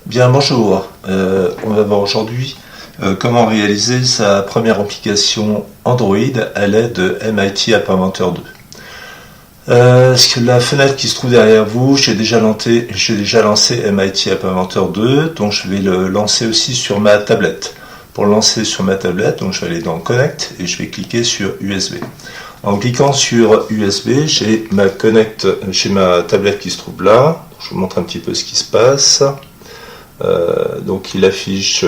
Bien, bonjour. On va voir aujourd'hui comment réaliser sa première application Android à l'aide de MIT App Inventor 2. La fenêtre qui se trouve derrière vous, j'ai déjà lancé MIT App Inventor 2, donc je vais le lancer aussi sur ma tablette. Pour le lancer sur ma tablette, donc je vais aller dans Connect et je vais cliquer sur USB. En cliquant sur USB, j'ai ma tablette qui se trouve là. Je vous montre un petit peu ce qui se passe. Donc il affiche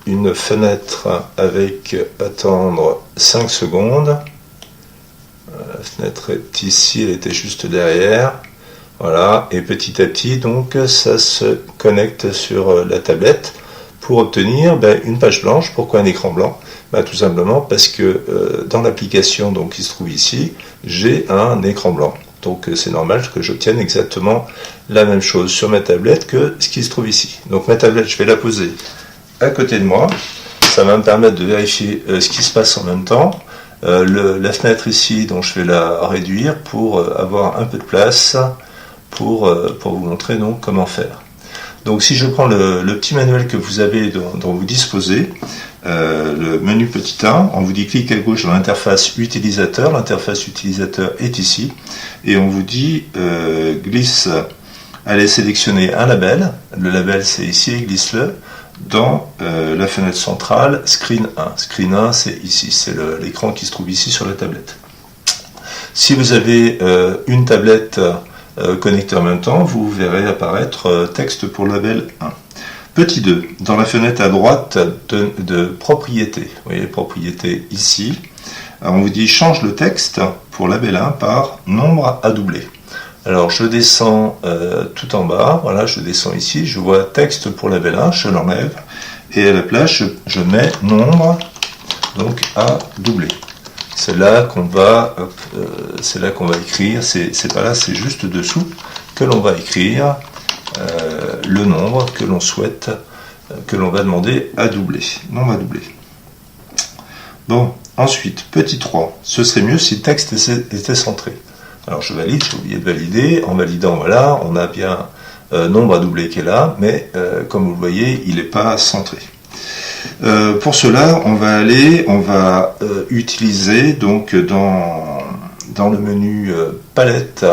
une fenêtre avec attendre 5 secondes. La fenêtre est ici, elle était juste derrière. Voilà, et petit à petit, donc ça se connecte sur la tablette pour obtenir une page blanche. Pourquoi un écran blanc? Tout simplement parce que dans l'application qui se trouve ici, j'ai un écran blanc. Donc c'est normal que j'obtienne exactement la même chose sur ma tablette que ce qui se trouve ici. Donc ma tablette, je vais la poser à côté de moi. Ça va me permettre de vérifier ce qui se passe en même temps. La fenêtre ici, donc je vais la réduire pour avoir un peu de place pour vous montrer donc comment faire. Donc si je prends le petit manuel que vous avez dont vous disposez, le menu petit 1, on vous dit clique à gauche dans l'interface utilisateur. L'interface utilisateur est ici et on vous dit allez sélectionner un label. Le label c'est ici, glisse-le dans la fenêtre centrale Screen 1. Screen 1 c'est ici, c'est l'écran qui se trouve ici sur la tablette. Si vous avez une tablette connectée en même temps, vous verrez apparaître texte pour label 1. Petit 2, dans la fenêtre à droite de propriété, vous voyez propriété ici, on vous dit change le texte pour label 1 par nombre à doubler. Alors je descends tout en bas, voilà, je descends ici, je vois texte pour label 1, je l'enlève, et à la place je mets nombre donc à doubler. C'est là qu'on va écrire, c'est pas là, c'est juste dessous que l'on va écrire le nombre que l'on souhaite, que l'on va demander à doubler, nombre à doubler. Bon, ensuite, petit 3, ce serait mieux si le texte était centré. Alors je valide, j'ai oublié de valider, en validant, voilà, on a bien nombre à doubler qui est là, mais comme vous le voyez, il n'est pas centré. Pour cela, on va utiliser donc dans le menu palette,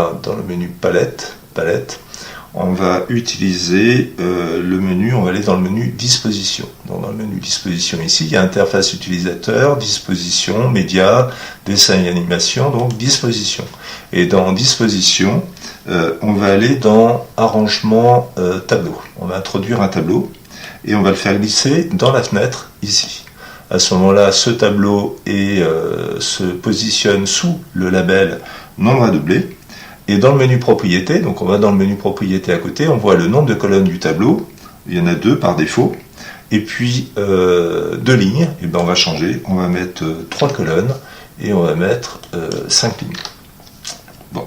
on va utiliser le menu, on va aller dans le menu disposition. Donc, dans le menu disposition ici, il y a interface utilisateur, disposition, média, dessin et animation, donc disposition. Et dans disposition, on va aller dans arrangement tableau. On va introduire un tableau et on va le faire glisser dans la fenêtre ici. À ce moment-là, ce tableau se positionne sous le label nombre à doubler. Et dans le menu propriété, donc on va dans le menu propriété à côté, on voit le nombre de colonnes du tableau, il y en a 2 par défaut, et puis 2 lignes, et on va changer, on va mettre 3 colonnes, et on va mettre 5 lignes. Bon.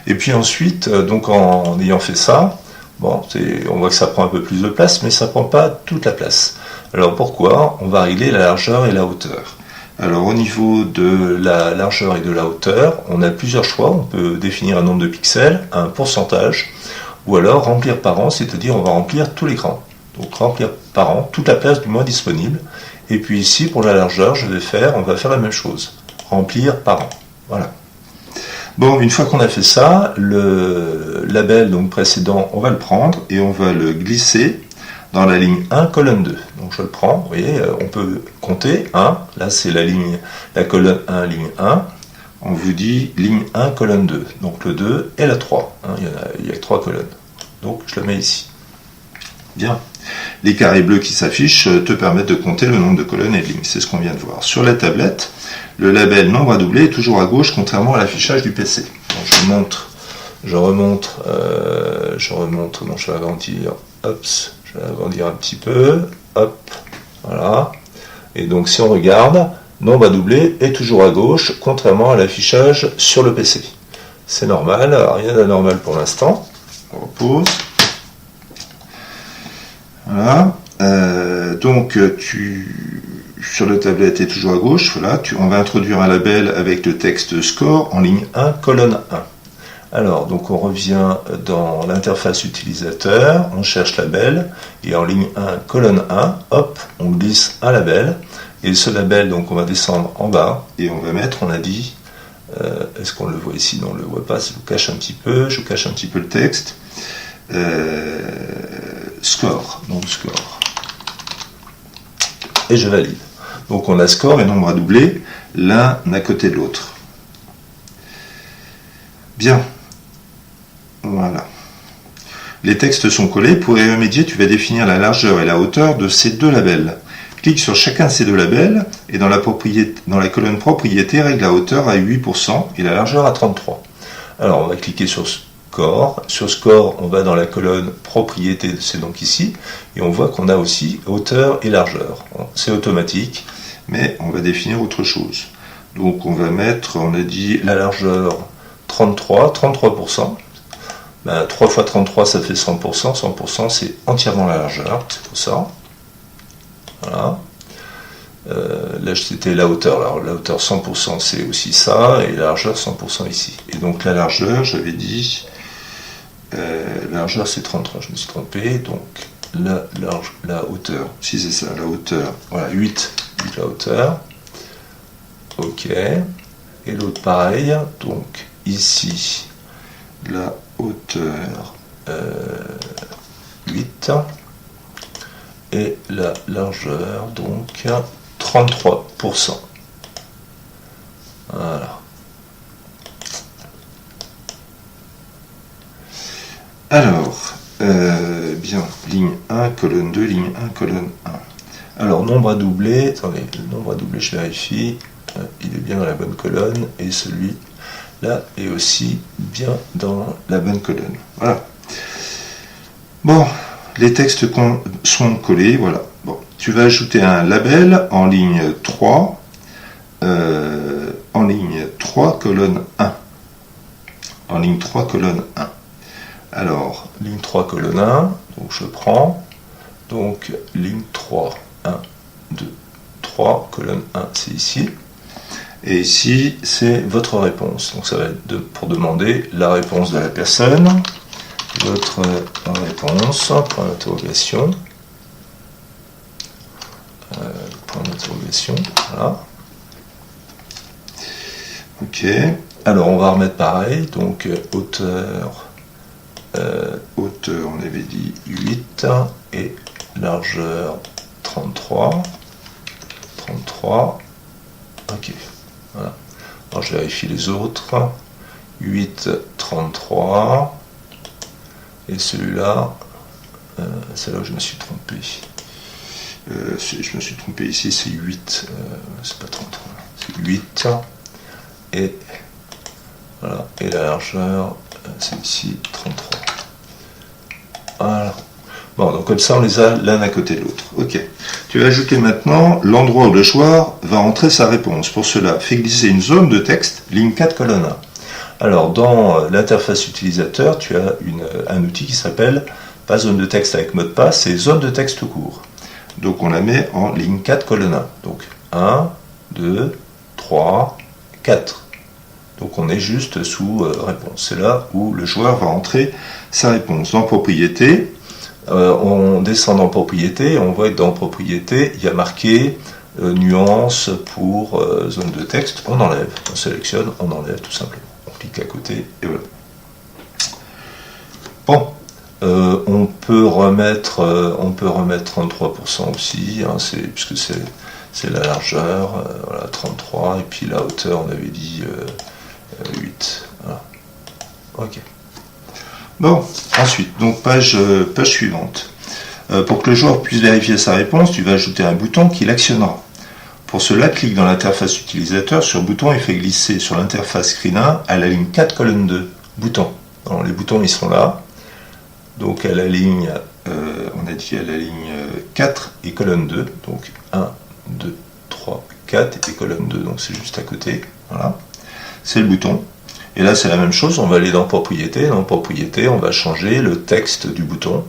Et puis ensuite, donc en ayant fait ça, bon, on voit que ça prend un peu plus de place, mais ça ne prend pas toute la place. Alors pourquoi? On va régler la largeur et la hauteur. Alors au niveau de la largeur et de la hauteur, on a plusieurs choix. On peut définir un nombre de pixels, un pourcentage, ou alors remplir par an, c'est-à-dire on va remplir tout l'écran. Donc remplir par an, toute la place du moins disponible. Et puis ici, pour la largeur, on va faire la même chose. Remplir par an. Voilà. Bon, une fois qu'on a fait ça, le label donc précédent, on va le prendre et on va le glisser dans la ligne 1, colonne 2. Donc je le prends, vous voyez, on peut compter 1, là c'est la colonne 1, ligne 1. On vous dit ligne 1, colonne 2. Donc le 2 et la 3. Il y a 3 colonnes. Donc je le mets ici. Bien. Les carrés bleus qui s'affichent te permettent de compter le nombre de colonnes et de lignes. C'est ce qu'on vient de voir. Sur la tablette, le label nombre à doubler est toujours à gauche, contrairement à l'affichage du PC. Donc je remonte, donc je vais agrandir, je vais agrandir un petit peu, hop, voilà. Et donc si on regarde, nombre à doubler est toujours à gauche, contrairement à l'affichage sur le PC. C'est normal, rien d'anormal pour l'instant. On repose. Voilà. Donc sur la tablette est toujours à gauche. Voilà. On va introduire un label avec le texte score en ligne 1, colonne 1. Alors, donc on revient dans l'interface utilisateur, on cherche label, et en ligne 1, colonne 1, hop, on glisse un label, et ce label, donc on va descendre en bas, et on va mettre, on a dit, est-ce qu'on le voit ici? Non, on ne le voit pas, je vous cache un petit peu, le texte, score, donc score, et je valide. Donc on a score et nombre à doubler, l'un à côté de l'autre. Bien. Voilà. Les textes sont collés. Pour y remédier, tu vas définir la largeur et la hauteur de ces deux labels. Clique sur chacun de ces deux labels et dans la colonne propriété, règle la hauteur à 8% et la largeur à 33. Alors on va cliquer sur score. Sur score, on va dans la colonne propriété, c'est donc ici, et on voit qu'on a aussi hauteur et largeur. C'est automatique, mais on va définir autre chose. Donc on va mettre, on a dit la largeur 33%. Ben, 3 fois 33 ça fait 100%, 100% c'est entièrement la largeur, c'est pour ça. Voilà. Là c'était la hauteur, alors la hauteur 100% c'est aussi ça, et la largeur 100% ici. Et donc la largeur, j'avais dit, la largeur c'est 33, je me suis trompé, donc la hauteur, si c'est ça, la hauteur, voilà, 8 la hauteur, ok, et l'autre pareil, donc ici, la hauteur 8 et la largeur donc 33%. Voilà. Alors, bien, ligne 1, colonne 2, ligne 1, colonne 1. Alors, nombre à doubler, attendez, le nombre à doubler, je vérifie, il est bien dans la bonne colonne, et celui-là est aussi bien dans la bonne colonne. Voilà. Bon, les textes sont collés, voilà. Bon, tu vas ajouter un label en ligne 3, colonne 1. En ligne 3, colonne 1. Alors, ligne 3, colonne 1, donc je prends, donc ligne 3, 1, 2, 3, colonne 1, c'est ici. Et ici, c'est votre réponse. Donc ça va être pour demander la réponse de la personne. Votre réponse, point d'interrogation. Point d'interrogation, voilà. Ok. Alors on va remettre pareil. Donc hauteur, on avait dit 8 et largeur 33. 33. Ok. Voilà. Alors je vérifie les autres. 8, 33. Et celui-là, c'est là où je me suis trompé. Je me suis trompé ici, c'est 8. C'est pas 33. C'est 8. Et voilà. Et la largeur, c'est ici 33. Voilà. Bon, donc comme ça, on les a l'un à côté de l'autre. Ok. Tu vas ajouter maintenant l'endroit où le joueur va entrer sa réponse. Pour cela, fais glisser une zone de texte, ligne 4, colonne 1. Alors, dans l'interface utilisateur, tu as un outil qui s'appelle, pas zone de texte avec mot de passe, c'est zone de texte court. Donc, on la met en ligne 4, colonne 1. Donc, 1, 2, 3, 4. Donc, on est juste sous réponse. C'est là où le joueur va entrer sa réponse. Dans propriété, on descend dans propriété, on voit que dans propriété, il y a marqué nuance pour zone de texte. On enlève, on sélectionne, on enlève tout simplement. On clique à côté et voilà. Bon, on peut remettre 33% aussi, hein, puisque c'est la largeur, voilà, 33, et puis la hauteur, on avait dit 8. Voilà. Ok. Bon, ensuite, donc page suivante. Pour que le joueur puisse vérifier sa réponse, tu vas ajouter un bouton qui l'actionnera. Pour cela, clique dans l'interface utilisateur sur bouton et fais glisser sur l'interface screen 1 à la ligne 4, colonne 2. Bouton. Alors, les boutons, ils sont là. Donc, à la ligne, on a dit à la ligne 4 et colonne 2. Donc, 1, 2, 3, 4 et colonne 2. Donc, c'est juste à côté. Voilà. C'est le bouton. Et là, c'est la même chose. On va aller dans propriété. Dans propriété, on va changer le texte du bouton.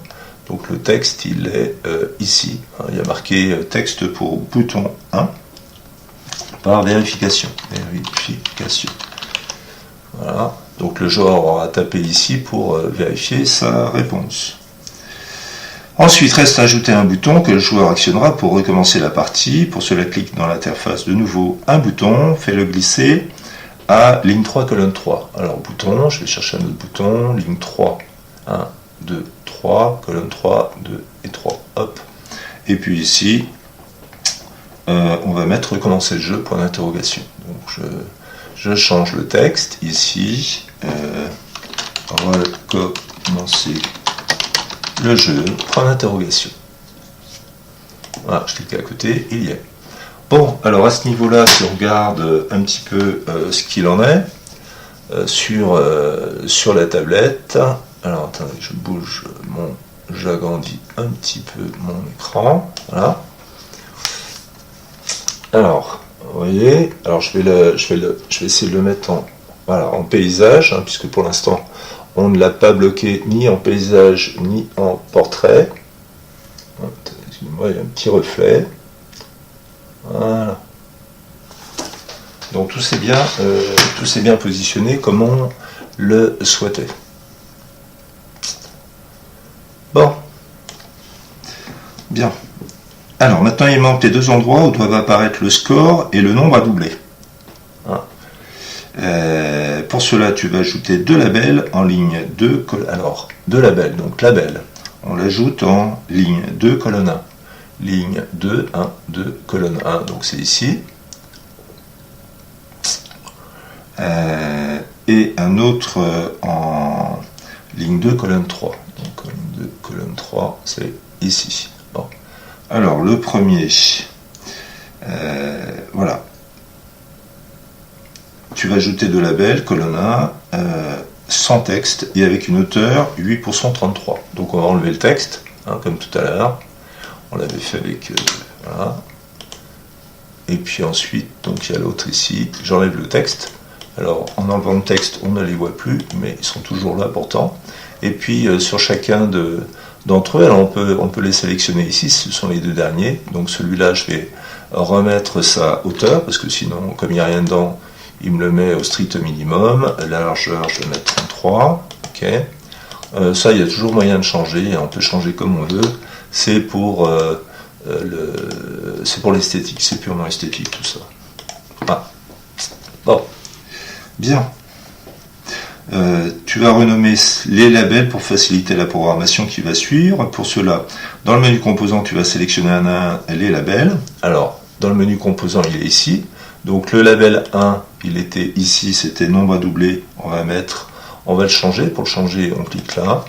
Donc, le texte, il est ici. Il y a marqué texte pour bouton 1. Par vérification. Vérification. Voilà. Donc le joueur aura tapé ici pour vérifier sa réponse. Ensuite, reste à ajouter un bouton que le joueur actionnera pour recommencer la partie. Pour cela, clique dans l'interface de nouveau un bouton, fais-le glisser à ligne 3, colonne 3. Alors bouton, je vais chercher un autre bouton, ligne 3, 1, 2, 3, colonne 3, 2 et 3. Hop. Et puis ici, on va mettre recommencer le jeu, point d'interrogation. Donc je change le texte ici, recommencer le jeu, point d'interrogation. Voilà, je clique à côté, il y est. Bon, alors à ce niveau-là, si on regarde un petit peu ce qu'il en est sur la tablette, alors attendez, j'agrandis un petit peu mon écran, voilà. Alors, vous voyez, alors je vais essayer de le mettre en paysage, hein, puisque pour l'instant on ne l'a pas bloqué ni en paysage ni en portrait. Excusez-moi, il y a un petit reflet. Voilà. Donc tout s'est bien positionné comme on le souhaitait. Bon. Bien. Alors maintenant il manque les deux endroits où doivent apparaître le score et le nombre à doubler. Voilà. Pour cela tu vas ajouter deux labels en ligne 2. Alors, deux labels, donc label, on l'ajoute en ligne 2, colonne 1. Ligne 2, 1, 2, colonne 1, donc c'est ici. Et un autre en ligne 2, colonne 3. Donc ligne 2, colonne 3, c'est ici. Bon. Alors le premier, voilà. Tu vas ajouter deux labels, colonne 1, sans texte et avec une hauteur 8 pour 133. Donc on va enlever le texte, hein, comme tout à l'heure. On l'avait fait avec... voilà. Et puis ensuite, donc il y a l'autre ici, j'enlève le texte. Alors en enlevant le texte, on ne les voit plus, mais ils sont toujours là pourtant. Et puis sur chacun d'entre eux, alors on peut les sélectionner ici, ce sont les deux derniers. Donc celui-là, je vais remettre sa hauteur, parce que sinon, comme il n'y a rien dedans, il me le met au strict minimum. La largeur, je vais mettre 33. Okay. Ça, il y a toujours moyen de changer, on peut changer comme on veut. C'est pour l'esthétique, c'est purement esthétique tout ça. Ah. Bon, bien. Tu vas renommer les labels pour faciliter la programmation qui va suivre. Pour cela, dans le menu composant, tu vas sélectionner un à un les labels. Alors, dans le menu composant, il est ici. Donc le label 1, il était ici, c'était nombre à doubler. On va le changer. Pour le changer, on clique là.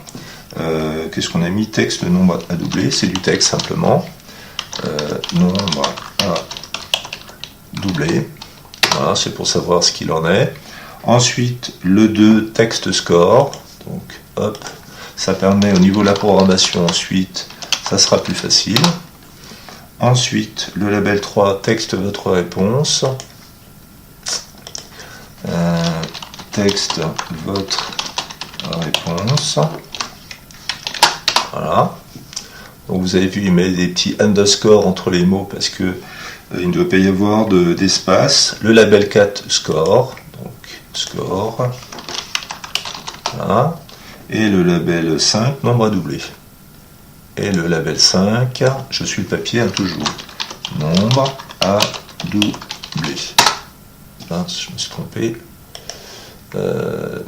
Qu'est-ce qu'on a mis? Texte, nombre à doubler, c'est du texte simplement. Nombre à doubler. Voilà, c'est pour savoir ce qu'il en est. Ensuite, le 2, texte score. Donc, hop, ça permet au niveau de la programmation, ensuite, ça sera plus facile. Ensuite, le label 3, texte votre réponse. Texte votre réponse. Voilà. Donc vous avez vu, il met des petits underscores entre les mots parce que il ne doit pas y avoir d'espace. Le label 4, score. Donc, score. Voilà. Et le label 5, nombre à doubler. Et le label 5, je suis le papier, hein, toujours. Nombre à doubler. Là, je me suis trompé.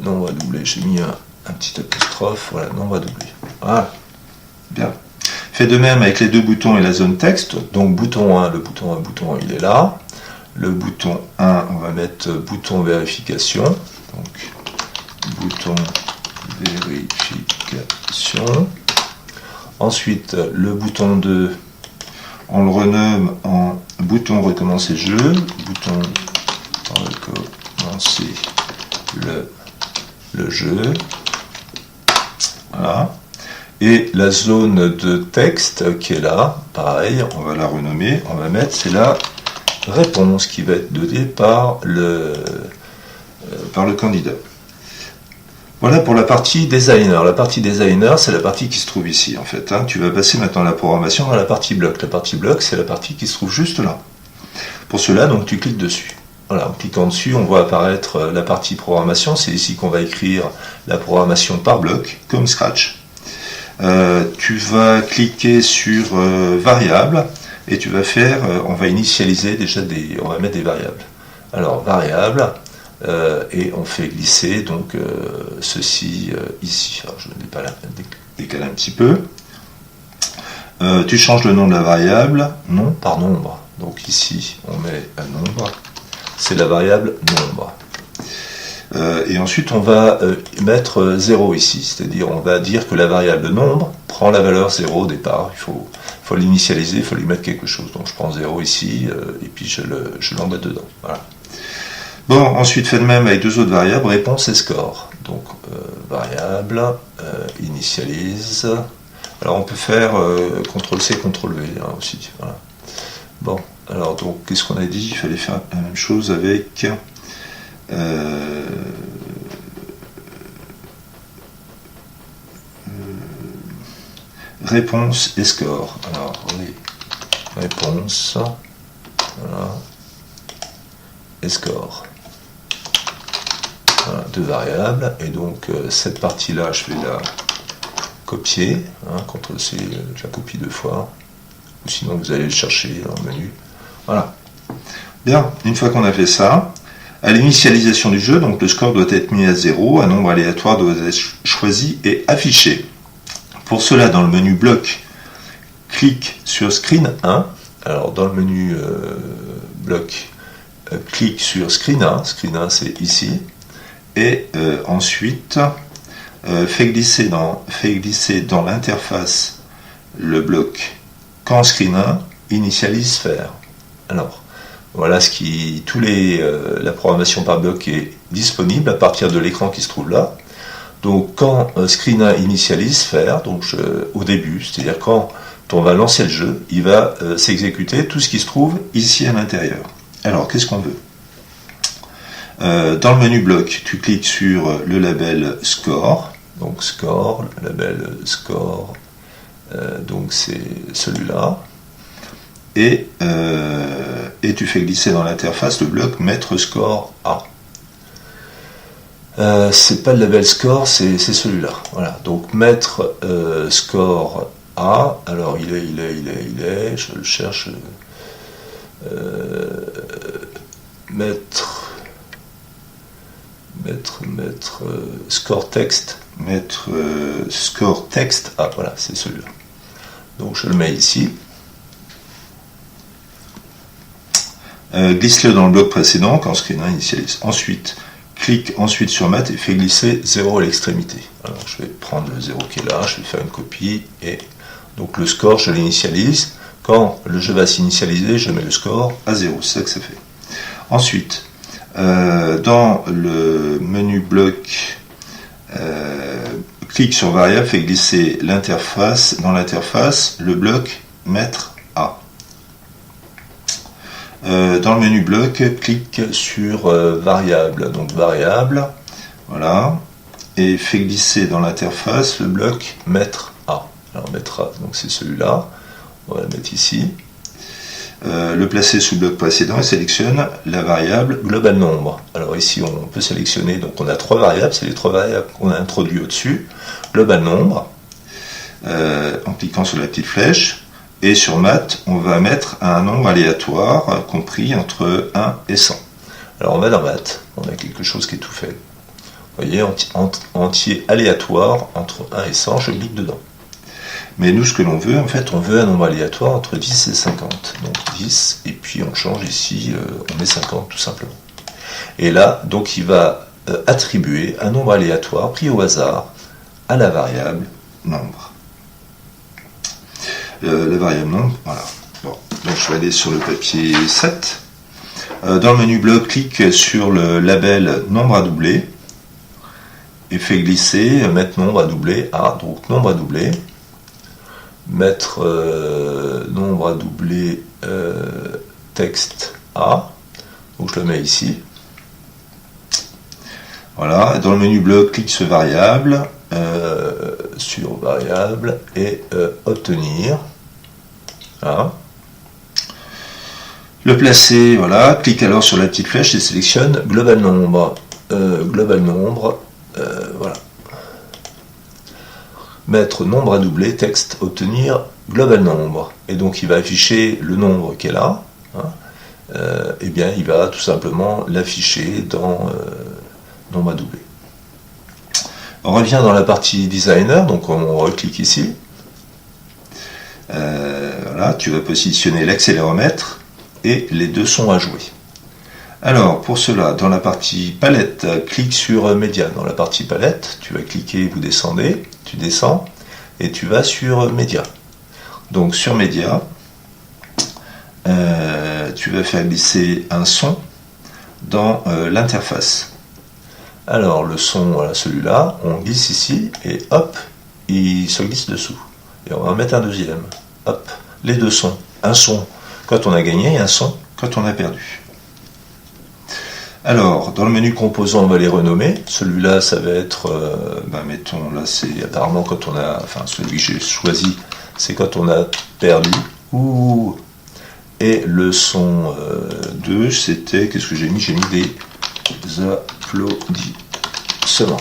Nombre à doubler, j'ai mis un petit apostrophe. Voilà, nombre à doubler. Voilà. Bien. Fait de même avec les deux boutons et la zone texte. Donc bouton 1, le bouton 1, bouton 1, il est là. Le bouton 1, on va mettre bouton vérification. Donc bouton vérification. Ensuite, le bouton 2, on le renomme en bouton recommencer jeu. Bouton recommencer le jeu. Voilà. Et la zone de texte qui est là, pareil, on va la renommer, on va mettre, c'est la réponse qui va être donnée par le candidat. Voilà pour la partie designer. La partie designer, c'est la partie qui se trouve ici, en fait. Hein. Tu vas passer maintenant la programmation dans la partie bloc. La partie bloc, c'est la partie qui se trouve juste là. Pour cela, donc, tu cliques dessus. Voilà. Voilà, en cliquant dessus, on voit apparaître la partie programmation. C'est ici qu'on va écrire la programmation par bloc, comme Scratch. Tu vas cliquer sur variable et tu vas faire, on va initialiser déjà on va mettre des variables. Alors variable, et on fait glisser donc ceci ici. Alors je vais décaler un petit peu. Tu changes le nom de la variable, nom par nombre. Donc ici on met un nombre, c'est la variable nombre. Et ensuite on va mettre 0 ici, c'est-à-dire on va dire que la variable nombre prend la valeur 0 au départ, il faut l'initialiser, il faut lui mettre quelque chose. Donc je prends 0 ici, et puis je l'embête dedans. Voilà. Bon, ensuite faites de même avec deux autres variables, réponse et score. Donc variable, initialise. Alors on peut faire CTRL-C, CTRL-V aussi. Voilà. Bon, alors donc qu'est-ce qu'on a dit? Il fallait faire la même chose avec réponse et score. Alors oui, réponse, voilà, et score. Voilà, deux variables, et donc cette partie-là, je vais la copier, CTRL-C, je la copie deux fois, ou sinon vous allez le chercher dans le menu. Voilà. Bien, une fois qu'on a fait ça, à l'initialisation du jeu, donc le score doit être mis à 0, un nombre aléatoire doit être choisi et affiché. Pour cela, dans le menu bloc, clique sur Screen 1. Alors dans le menu bloc, clique sur Screen 1. Screen 1, c'est ici. Et ensuite, fait glisser dans l'interface le bloc quand Screen 1 initialise faire. Alors, voilà la programmation par bloc est disponible à partir de l'écran qui se trouve là. Donc quand Screen 1 initialise faire, donc au début, c'est-à-dire quand on va lancer le jeu, il va s'exécuter tout ce qui se trouve ici à l'intérieur. Alors qu'est-ce qu'on veut? Dans le menu bloc, tu cliques sur le label Score, donc Score, le label Score, donc c'est celui-là, et tu fais glisser dans l'interface le bloc Mettre Score A. C'est pas le label Score, c'est celui-là. Voilà, donc Mettre Score A, alors il est, je le cherche, mettre score texte, score texte, ah voilà, c'est celui-là. Donc je le mets ici. Glisse-le dans le bloc précédent quand Screen 1 initialise. Ensuite, clique sur Mat et fais glisser 0 à l'extrémité. Alors je vais prendre le 0 qui est là, je vais faire une copie, et donc le score, je l'initialise. Quand le jeu va s'initialiser, je mets le score à 0, c'est ça que ça fait. Ensuite, dans le menu bloc, clique sur variable, fait glisser l'interface, dans l'interface, le bloc Mettre A. Dans le menu bloc, clique sur variable, donc variable, voilà, et fait glisser dans l'interface le bloc Mettre A. Alors Mettre A, donc c'est celui-là, on va le mettre ici. Le placer sous le bloc précédent et sélectionne la variable global nombre. Alors ici on peut sélectionner, donc on a trois variables, c'est les trois variables qu'on a introduites au-dessus. Global nombre, en cliquant sur la petite flèche, et sur Mat, on va mettre un nombre aléatoire compris entre 1 et 100. Alors on va dans Mat, on a quelque chose qui est tout fait. Vous voyez, entier aléatoire entre 1 et 100, je clique dedans. Mais nous, ce que l'on veut, en fait, on veut un nombre aléatoire entre 10 et 50. Donc 10, et puis on change ici, on met 50 tout simplement. Et là, donc il va attribuer un nombre aléatoire pris au hasard à la variable nombre. La variable nombre, voilà. Bon, donc je vais aller sur le papier 7. Dans le menu bloc, clique sur le label nombre à doubler et fait glisser, mettre nombre à doubler A, donc nombre à doubler. Mettre nombre à doubler texte A, donc je le mets ici. Voilà, dans le menu bloc, clique sur variable et obtenir. Voilà. Le placer, voilà, clique alors sur la petite flèche et sélectionne global nombre. Global nombre, voilà. Mettre nombre à doubler, texte, obtenir global nombre. Et donc il va afficher le nombre qui est là. Hein. Et bien il va tout simplement l'afficher dans nombre à doubler. On revient dans la partie designer, donc on reclique ici. Voilà, tu vas positionner l'accéléromètre et les deux sons à jouer. Alors pour cela, dans la partie palette, clique sur média. Dans la partie palette, tu vas cliquer, vous descendez, tu descends et tu vas sur média. Donc sur média, tu vas faire glisser un son dans l'interface. Alors le son, voilà, celui-là, on glisse ici et hop, il se glisse dessous. Et on va mettre un deuxième. Hop, les deux sons. Un son quand on a gagné et un son quand on a perdu. Alors, dans le menu composants, on va les renommer. Celui-là, ça va être, mettons, là, c'est apparemment quand on a, enfin, celui que j'ai choisi, c'est quand on a perdu. Ouh. Et le son 2, c'était, qu'est-ce que j'ai mis? J'ai mis des applaudissements.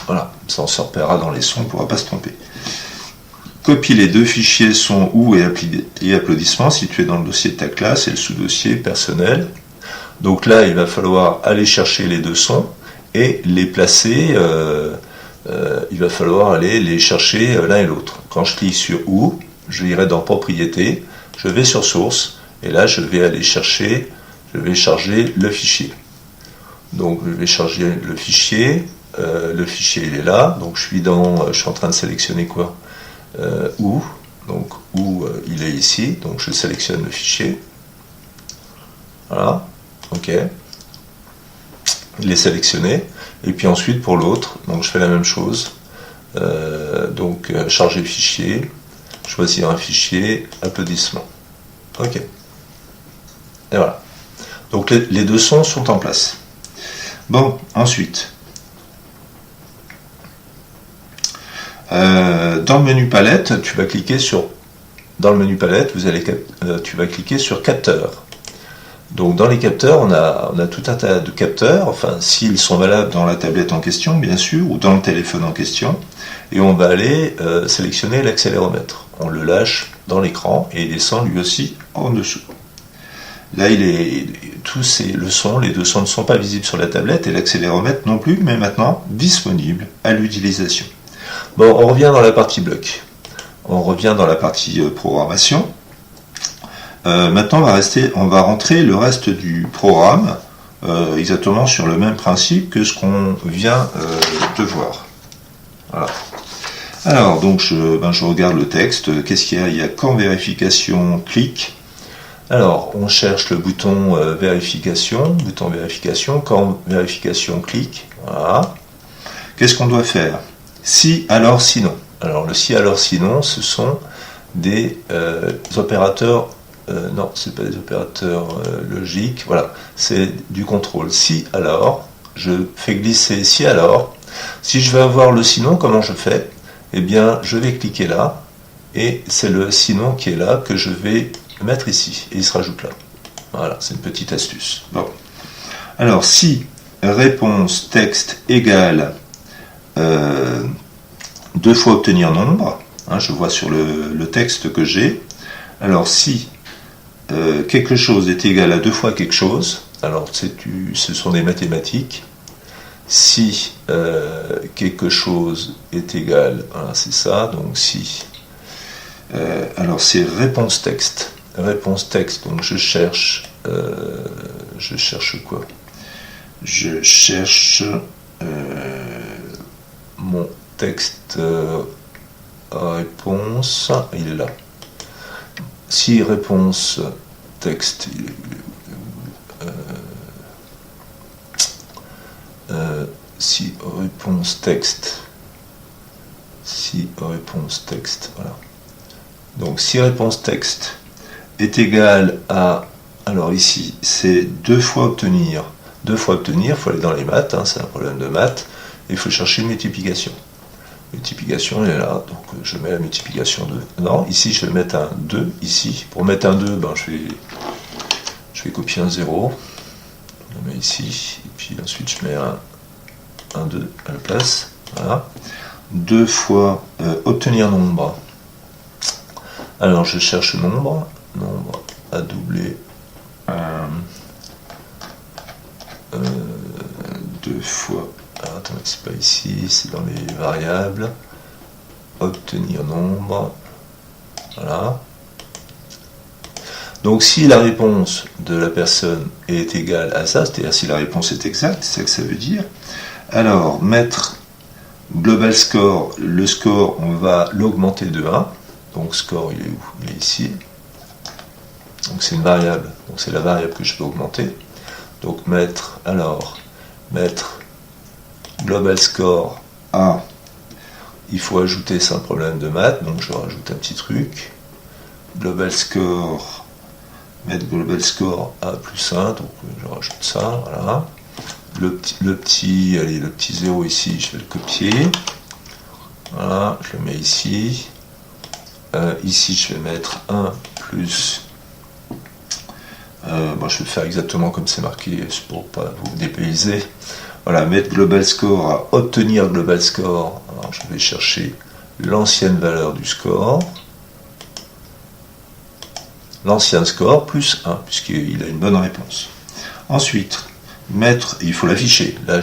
Voilà, ça on se repérera dans les sons, on ne pourra pas se tromper. Copie les deux fichiers son ou et applaudissements situés dans le dossier de ta classe et le sous-dossier personnel. Donc là, il va falloir aller chercher les deux sons et les placer. Il va falloir aller les chercher l'un et l'autre. Quand je clique sur ou, je irai dans propriétés, je vais sur source et là, je vais aller chercher, je vais charger le fichier. Donc, je vais charger le fichier il est là. Donc, je suis en train de sélectionner quoi? Où. Donc, où il est ici. Donc, je sélectionne le fichier. Voilà. Ok, il est sélectionné, et puis ensuite pour l'autre, donc je fais la même chose, charger le fichier, choisir un fichier, applaudissements. Ok, et voilà. Donc les deux sons sont en place. Bon, ensuite, dans le menu palette, tu vas cliquer sur, dans le menu palette, tu vas cliquer sur capteur. Donc dans les capteurs, on a tout un tas de capteurs, enfin s'ils sont valables dans la tablette en question, bien sûr, ou dans le téléphone en question, et on va aller sélectionner l'accéléromètre. On le lâche dans l'écran et il descend lui aussi en dessous. Là, les deux sons ne sont pas visibles sur la tablette et l'accéléromètre non plus, mais maintenant disponible à l'utilisation. Bon, on revient dans la partie bloc. On revient dans la partie programmation. Maintenant, on va rentrer le reste du programme exactement sur le même principe que ce qu'on vient de voir. Voilà. Alors, donc, je regarde le texte. Qu'est-ce qu'il y a? Il y a quand vérification, clic. Alors, on cherche le bouton vérification, quand vérification, clic. Voilà. Qu'est-ce qu'on doit faire? Si, alors, sinon. Alors, le si, alors, sinon, ce sont des opérateurs. Non, ce n'est pas des opérateurs logiques, voilà, c'est du contrôle. Si alors, je fais glisser si alors. Si je veux avoir le sinon, comment je fais? Eh bien, je vais cliquer là, et c'est le sinon qui est là que je vais mettre ici, et il se rajoute là. Voilà, c'est une petite astuce. Bon. Alors, si réponse texte égale 2 fois obtenir nombre, hein, je vois sur le texte que j'ai, alors si quelque chose est égal à 2 fois quelque chose, alors ce sont des mathématiques. Si quelque chose est égal, voilà, c'est ça, donc si. Alors c'est réponse texte. Réponse texte, donc je cherche quoi? Je cherche mon texte réponse, il est là. Si réponse texte, si réponse texte, voilà. Donc si réponse texte est égal à, alors ici c'est 2 fois obtenir, il faut aller dans les maths, hein, c'est un problème de maths, et il faut chercher une multiplication. Multiplication, elle est là, donc je mets la multiplication 2. Non, ici je vais mettre un 2, ici. Pour mettre un 2, Je vais copier un 0, je le mets ici, et puis ensuite je mets un 2 à la place. Voilà. 2 fois obtenir nombre. Alors je cherche nombre à doubler. 2 fois. Alors, attends, c'est pas ici, c'est dans les variables. Obtenir nombre. Voilà. Donc si la réponse de la personne est égale à ça, c'est-à-dire si la réponse est exacte, c'est ça que ça veut dire, alors mettre global score, le score, on va l'augmenter de 1. Donc score, il est où? Il est ici. Donc c'est une variable, donc c'est la variable que je peux augmenter. Donc mettre global score A, il faut ajouter, c'est un problème de maths, donc je rajoute un petit truc. Global score, mettre global score A plus 1, donc je rajoute ça, voilà. Le petit 0 ici, je vais le copier. Voilà, je le mets ici. Ici, je vais mettre 1 plus. Bon, je vais faire exactement comme c'est marqué, pour ne pas vous dépayser. Voilà, mettre global score à obtenir global score. Alors, je vais chercher l'ancienne valeur du score. L'ancien score plus 1, puisqu'il a une bonne réponse. Ensuite, il faut l'afficher. Là,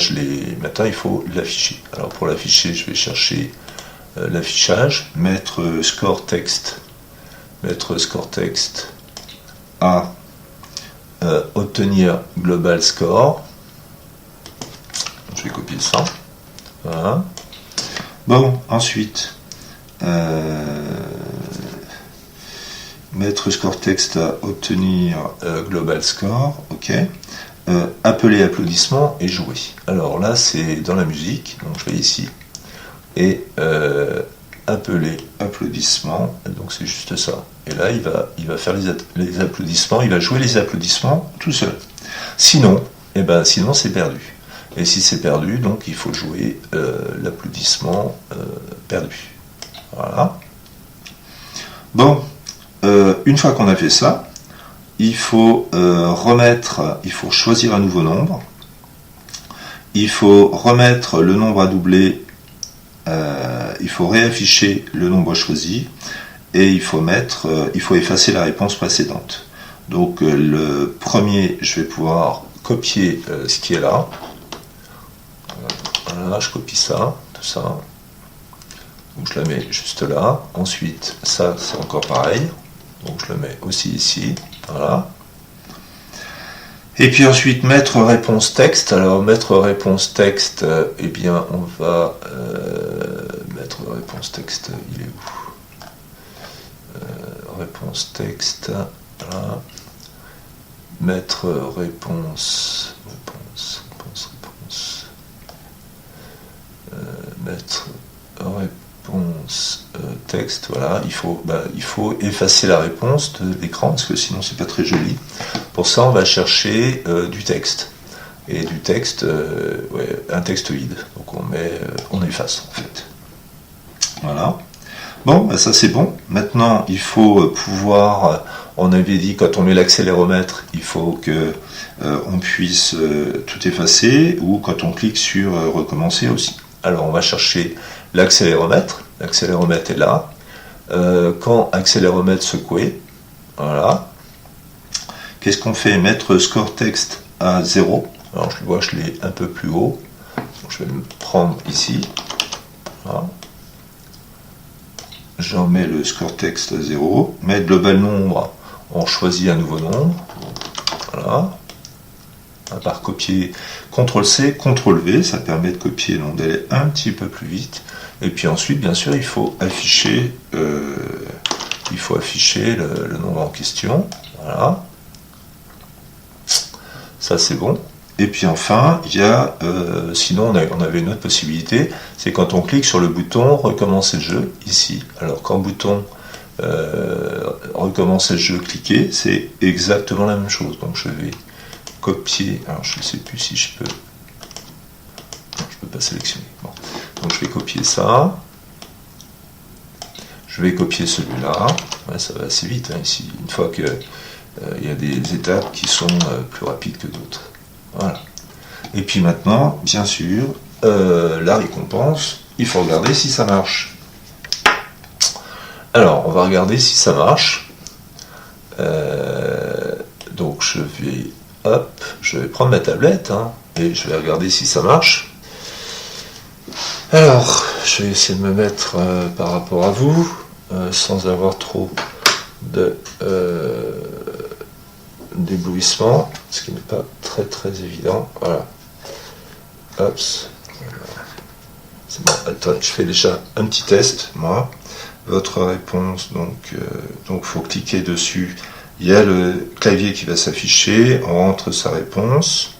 maintenant, il faut l'afficher. Alors, pour l'afficher, je vais chercher l'affichage, mettre score texte à obtenir global score. Je vais copier ça. Voilà. Bon, ensuite, mettre score texte à obtenir global score. Ok. Appeler applaudissement et jouer. Alors là, c'est dans la musique, donc je vais ici. Et appeler applaudissements, donc c'est juste ça. Et là, il va faire les applaudissements, il va jouer les applaudissements tout seul. Sinon, c'est perdu. Et si c'est perdu, donc il faut jouer l'applaudissement perdu. Voilà. Bon, une fois qu'on a fait ça, il faut choisir un nouveau nombre. Il faut remettre le nombre à doubler. Il faut réafficher le nombre choisi et il faut effacer la réponse précédente. Donc le premier, je vais pouvoir copier ce qui est là. Voilà, je copie ça, tout ça. Donc je la mets juste là. Ensuite, ça c'est encore pareil. Donc je le mets aussi ici. Voilà. Et puis ensuite, mettre réponse texte. Alors, mettre réponse texte, eh bien, on va mettre réponse texte, il est où? Réponse texte, voilà. Mettre réponse. Mettre réponse texte, voilà. Il faut effacer la réponse de l'écran, parce que sinon, c'est pas très joli. Pour ça, on va chercher du texte. Et du texte, un texte vide. Donc on efface en fait. Voilà. Bon, ça c'est bon. Maintenant, il faut pouvoir, on avait dit quand on met l'accéléromètre, il faut que on puisse tout effacer, ou quand on clique sur recommencer aussi. Alors on va chercher l'accéléromètre. L'accéléromètre est là. Quand accéléromètre secoué, voilà. Qu'est-ce qu'on fait? Mettre score texte à 0. Alors je l'ai un peu plus haut. Donc, je vais le prendre ici. Voilà. J'en mets le score texte à 0. Mettre global nombre, on choisit un nouveau nombre. Voilà. À part copier, CTRL-C, CTRL-V, ça permet de copier, donc d'aller un petit peu plus vite. Et puis ensuite, bien sûr, il faut afficher le nombre en question. Voilà. Ça, c'est bon. Et puis enfin, il y a, sinon on avait une autre possibilité, c'est quand on clique sur le bouton recommencer le jeu, ici. Alors quand bouton recommencer le jeu, cliquer, c'est exactement la même chose. Donc je vais copier, alors je ne sais plus si je peux pas sélectionner. Bon. Donc je vais copier ça. Je vais copier celui-là. Ouais, ça va assez vite hein, ici. Une fois que Il y a des étapes qui sont plus rapides que d'autres. Voilà. Et puis maintenant, bien sûr, la récompense, il faut regarder si ça marche. Alors, on va regarder si ça marche. Donc je vais prendre ma tablette et je vais regarder si ça marche. Alors, je vais essayer de me mettre par rapport à vous, sans avoir trop d'éblouissement, ce qui n'est pas très très évident. Voilà. Hop. C'est bon. Attends, je fais déjà un petit test, moi. Votre réponse, donc faut cliquer dessus. Il y a le clavier qui va s'afficher. On rentre sa réponse.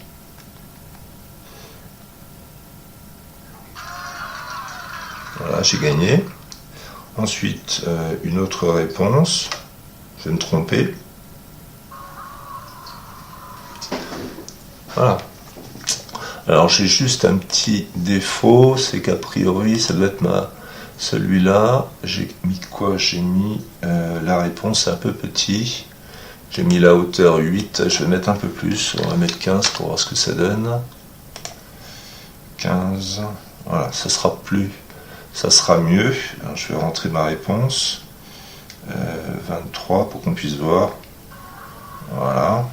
Voilà, j'ai gagné. Ensuite, une autre réponse. Je vais me tromper. Voilà. Alors j'ai juste un petit défaut, c'est qu'a priori ça doit être celui-là. J'ai mis quoi? J'ai mis la réponse un peu petit. J'ai mis la hauteur 8, je vais mettre un peu plus, on va mettre 15 pour voir ce que ça donne. 15, voilà, ça sera mieux. Alors, je vais rentrer ma réponse. 23 pour qu'on puisse voir. Voilà.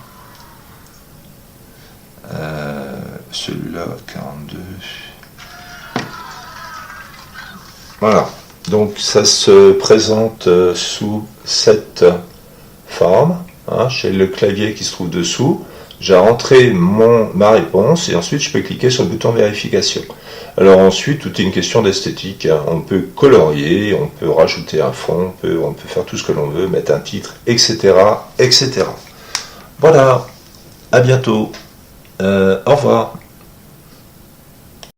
Celui-là, 42. Voilà. Donc ça se présente sous cette forme. J'ai le clavier qui se trouve dessous. J'ai rentré ma réponse et ensuite je peux cliquer sur le bouton vérification. Alors ensuite, tout est une question d'esthétique. On peut colorier, on peut rajouter un fond, on peut faire tout ce que l'on veut, mettre un titre, etc. etc. Voilà. À bientôt. Au revoir.